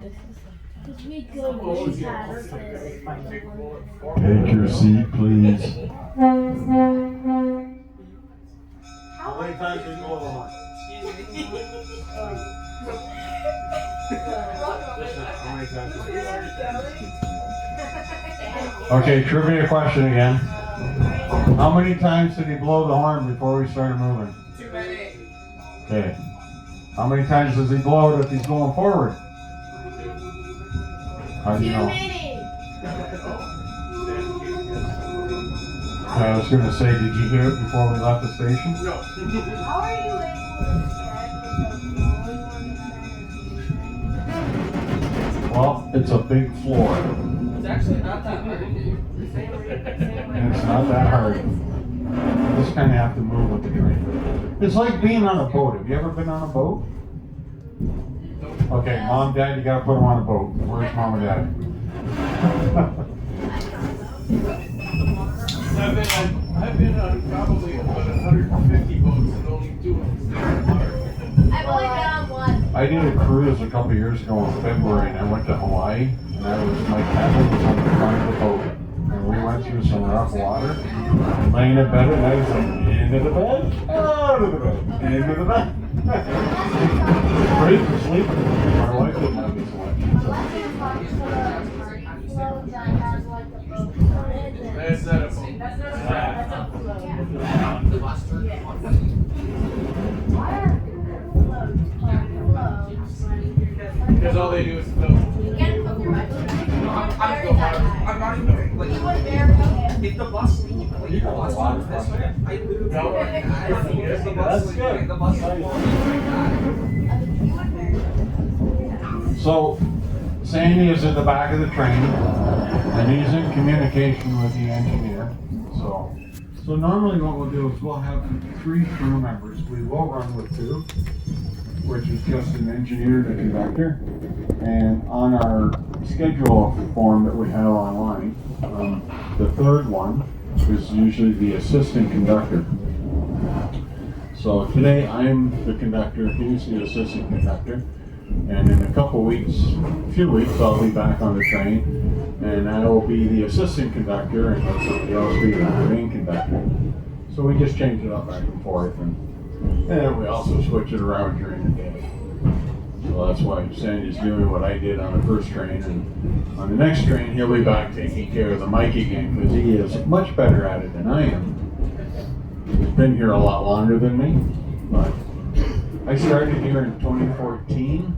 Take your seat, please. How many times did you blow the horn? How many times did you Okay, trivia question again. How many times did he blow the horn before we started moving? Too many. Okay. How many times does he blow it if he's going forward? How do you know? I was going to say, did you hear it before we left the station? No. How are you able to Well, it's a big floor. It's actually not that hard. And it's not that hard. You just kind of have to move with the train. It's like being on a boat. Have you ever been on a boat? Okay, Mom, Dad, you gotta put them on a boat. Where's Mom and Dad? I've been on probably about 150 boats and only 2 of them stay in the water. I've only been on one. I did a cruise a couple years ago in February, and I went to Hawaii, and my cabin was on the front of the boat. And we went through some rough water, laying in bed, and I was like, into the bed, out of the bed, into the bed. Great for sleeping. My wife didn't have me so much. That's not a boat. Because all they do is float. I'm not even like, if the bus moves this way, I literally No. That's good. The bus is like that. So, Sandy is in the back of the train, and he's in communication with the engineer. So normally what we'll do is we'll have 3 crew members. We will run with 2, which is just an engineer and a conductor. And on our schedule form that we have online, the 3rd one is usually the assistant conductor. So today I'm the conductor, he's the assistant conductor. And in a few weeks, I'll be back on the train, and I will be the assistant conductor, and let somebody else be the main conductor. So we just change it up back and forth, and we also switch it around during the day. So that's why Sandy's doing what I did on the first train, and on the next train, he'll be back taking care of the mic again, because he is much better at it than I am. He's been here a lot longer than me, but I started here in 2014,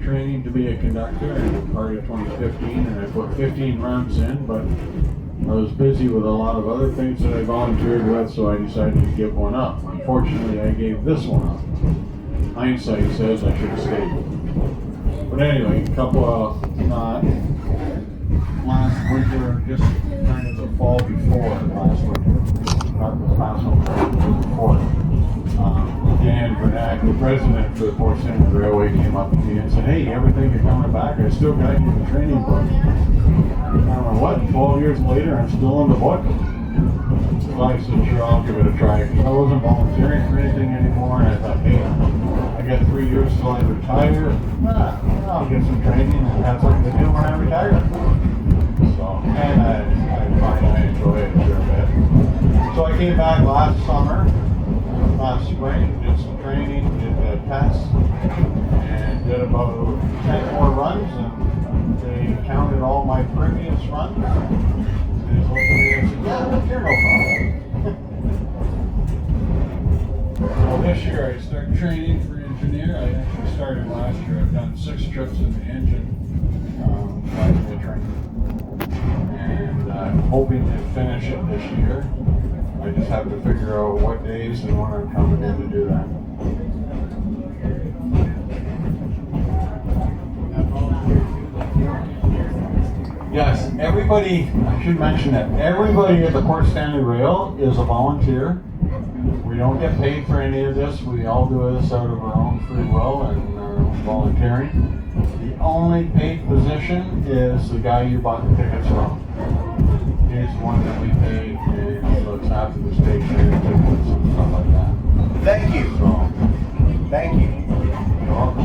training to be a conductor, and part of 2015, and I put 15 runs in, but I was busy with a lot of other things that I volunteered with, so I decided to give one up. Unfortunately, I gave this one up. Hindsight says I should have stayed. But anyway, a couple of, last winter, just kind of the fall before last winter, not the last one, before. Dan Vernack, the president for the PORT STANLEY Railway, came up to me and said, "Hey, everything is coming back. I still got you in the training book." I don't know what, 12 years later, I'm still in the book. So I said, sure, I'll give it a try. I wasn't volunteering for anything anymore, and I thought, hey, I got 3 years till I retire. I'll get some training and have something to do when I retire. So, and I find I enjoy it a fair bit. So I came back last spring, did some training, did tests, and did about 10 more runs, and they counted all my previous runs. And they looked at me and said, yeah, you're no problem. Well, this year I started training for engineer. I actually started last year. I've done 6 trips in the engine driving the train. And I'm hoping to finish it this year. I just have to figure out what days and when I'm coming in to do that. Yes, everybody, I should mention that everybody at the PORT STANLEY Rail is a volunteer. We don't get paid for any of this. We all do this out of our own free will and volunteering. The only paid position is the guy you bought the tickets from. He's the one that we pay, and looks after the station and tickets and stuff like that. Thank you. So, Thank you. you're welcome.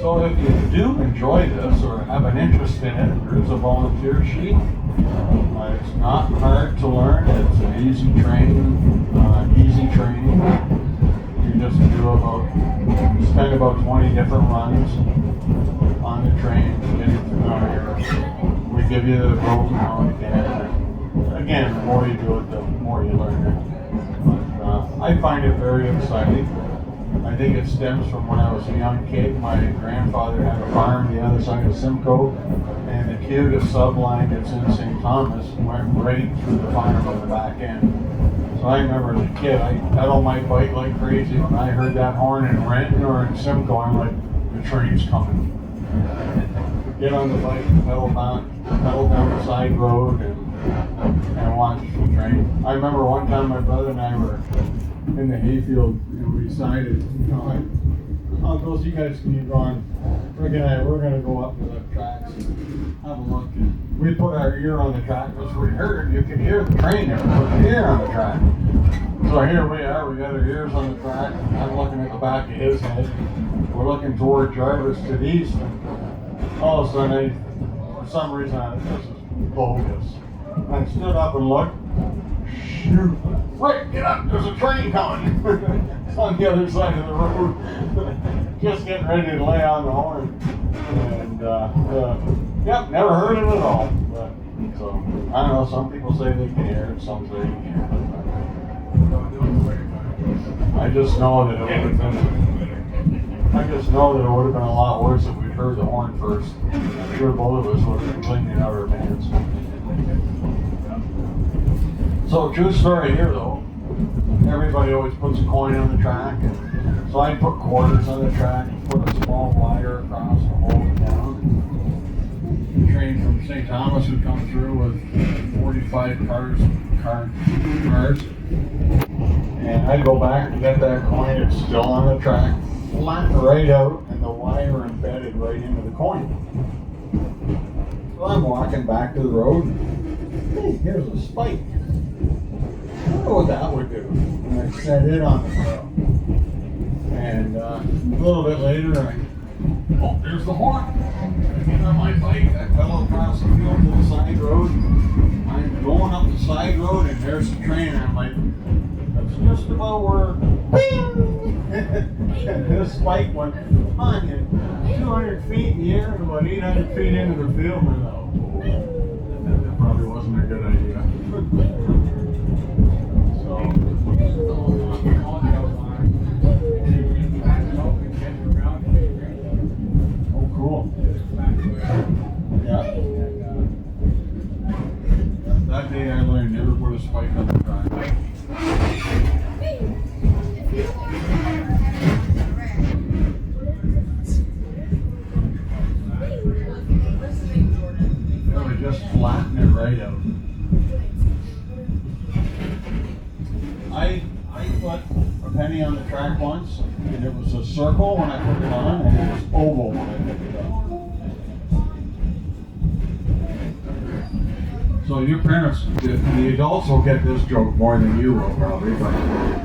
So if you do enjoy this or have an interest in it, there is a volunteer sheet. It's not hard to learn. It's an easy training. You just spend about 20 different runs on the train, getting familiar. We give you the rope now and again. Again, the more you do it, the more you learn it. But I find it very exciting. I think it stems from when I was a young kid. My grandfather had a farm on the other side of Simcoe, and the Cuda subline that's in St. Thomas went right through the farm on the back end. So I remember as a kid, I pedaled my bike like crazy. When I heard that horn in Renton or in Simcoe, I'm like, the train's coming. Get on the bike, pedal down the side road, and watch the train. I remember one time my brother and I were in the hayfield, and we decided, I'll go so you guys can keep going. We're gonna go up to the tracks and have a look. And we put our ear on the track because we heard, you could hear the train there. We put the ear on the track. So here we are, we got our ears on the track. I'm looking at the back of his head. We're looking toward Jarvis to the east. And all of a sudden, for some reason, this is bogus. I stood up and looked. Shoot! Wait, get up! There's a train coming! It's on the other side of the road. Just getting ready to lay on the horn. And, yep, never heard it at all. But, so, I don't know, some people say they can hear it, some say they can't. I just know that it would have been a lot worse if we'd heard the horn first. I'm sure both of us would have been cleaning out our pants. So, true story here though. Everybody always puts a coin on the track, and so I put quarters on the track, put a small wire across to hold it down. The train from St. Thomas would come through with 45 cars, and I'd go back and get that coin. It's still on the track, flattened right out, and the wire embedded right into the coin. So I'm walking back to the road. Hey, here's a spike. I wonder what that would do. And I set it on the rail. And a little bit later, there's the horn. I get on my bike, I pedal across the field to the side road. I'm going up the side road, and there's the train. I'm like, that's just about where, bing! And this spike went flying 200 feet in the air and about 800 feet into the field. And that probably wasn't a good idea. Oh, cool. Yeah. That day I learned never put a spike on the track. We just flatten it right out. I put a penny on the track once, and it was a circle when I put it on, and it was oval when I picked it up. So your parents, the adults will get this joke more than you will probably, but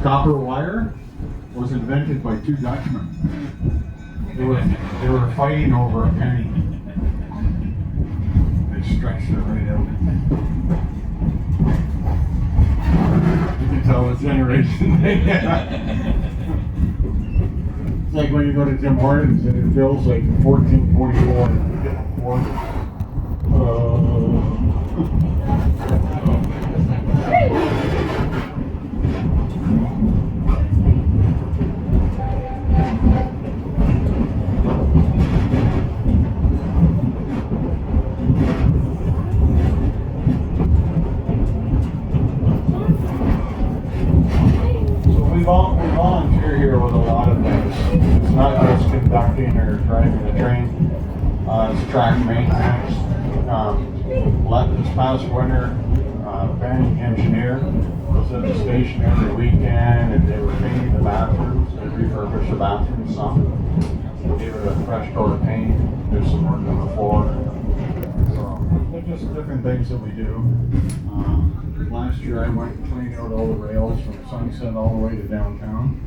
copper wire was invented by two Dutchmen. They were fighting over a penny. They stretched it right out. You can tell what generation they are. It's like when you go to Tim Hortons and it feels like 1444 and you get a quarter. We volunteer here with a lot of things. It's not just conducting or driving the train. It's track maintenance. This past winter, Ben engineer was at the station every weekend, and they were painting the bathrooms. They refurbished the bathrooms some. Gave it a fresh coat of paint. Did some work on the floor. So they're just different things that we do. Last year I went and cleaned out all the rails from Sunset all the way to downtown,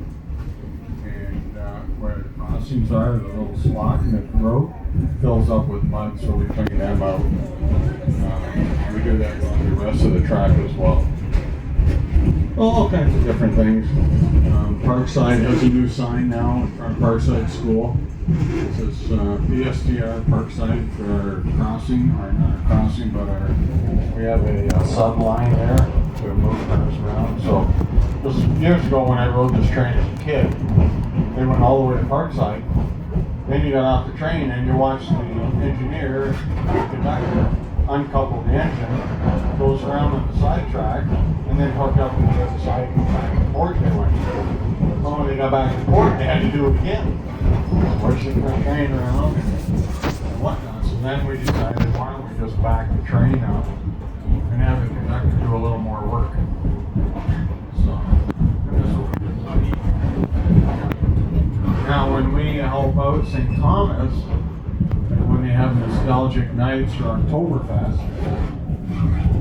and where crossings are, the little slot in the road fills up with mud, so we clean them out. We do that on the rest of the track as well. All kinds of different things. Parkside has a new sign now in front of Parkside School. It says PSTR Parkside for our crossing, or not our crossing, but we have a sub line there to move cars around. So just years ago when I rode this train as a kid, they went all the way to Parkside. Then you got off the train and you watched the engineer, the conductor, uncouple the engine, goes around on the side track, and then hook up to the other side and go back to port they went to. So when they got back to port, they had to do it again. Pushing the train around and whatnot. So then we decided, why don't we just back the train up and have the conductor do a little more work. So that's what we did. Now when we help out St. Thomas, when they have nostalgic nights or Oktoberfest,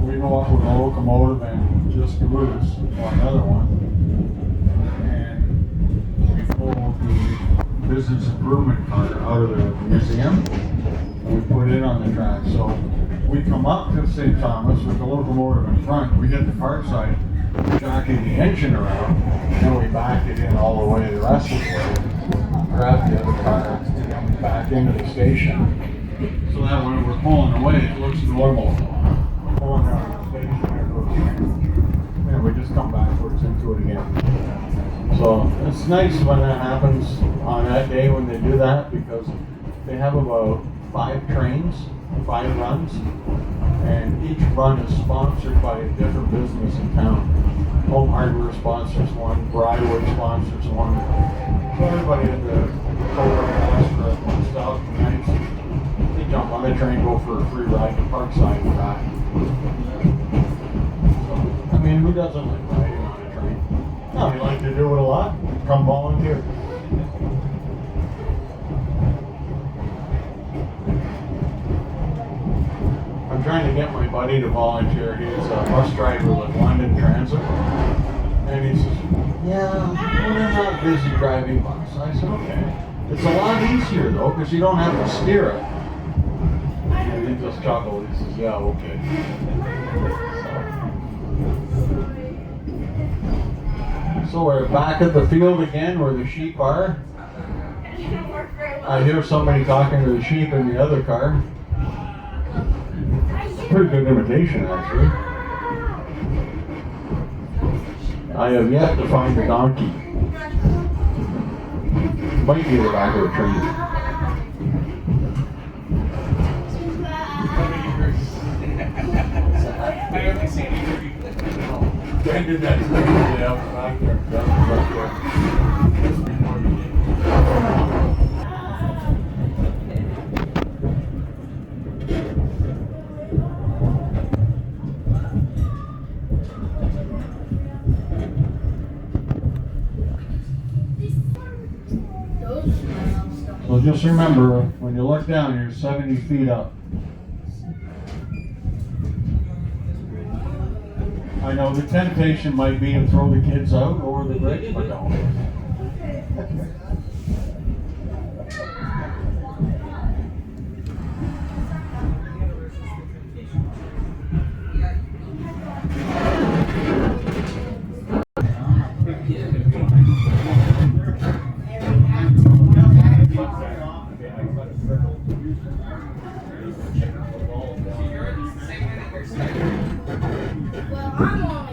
we go up with a locomotive and just caboose or another one, and we pull the business improvement car out of the museum and we put it on the track. So we come up to St. Thomas with the locomotive in front, we hit the Parkside, jacking the engine around, and we back it in all the way the rest of the way, grab the other car and back into the station. So that when we're pulling away, it looks normal. Pulling down the station, and we just come backwards into it again. So it's nice when that happens on that day when they do that, because they have about 5 trains, 5 runs, and each run is sponsored by a different business in town. Home Hardware sponsors one, Briarwood sponsors one. So everybody in the program for nostalgic nights, they jump on the train, go for a free ride to Parkside and back. So, I mean, who doesn't like riding on a train? No, you like to do it a lot? Come volunteer. I'm trying to get my buddy to volunteer. He's a bus driver with London Transit. And he says, yeah, when I'm not busy driving bus. I said, okay. It's a lot easier though, because you don't have to steer it. And he just chuckled. He says, yeah, okay. So we're back at the field again where the sheep are. I hear somebody talking to the sheep in the other car. Pretty good imitation, actually. I have yet to find a donkey. Might be the back of the train. I don't think Sandy I did that back there. So just remember, when you look down, you're 70 feet up. I know the temptation might be to throw the kids out over the bridge, but don't. Well, I'm on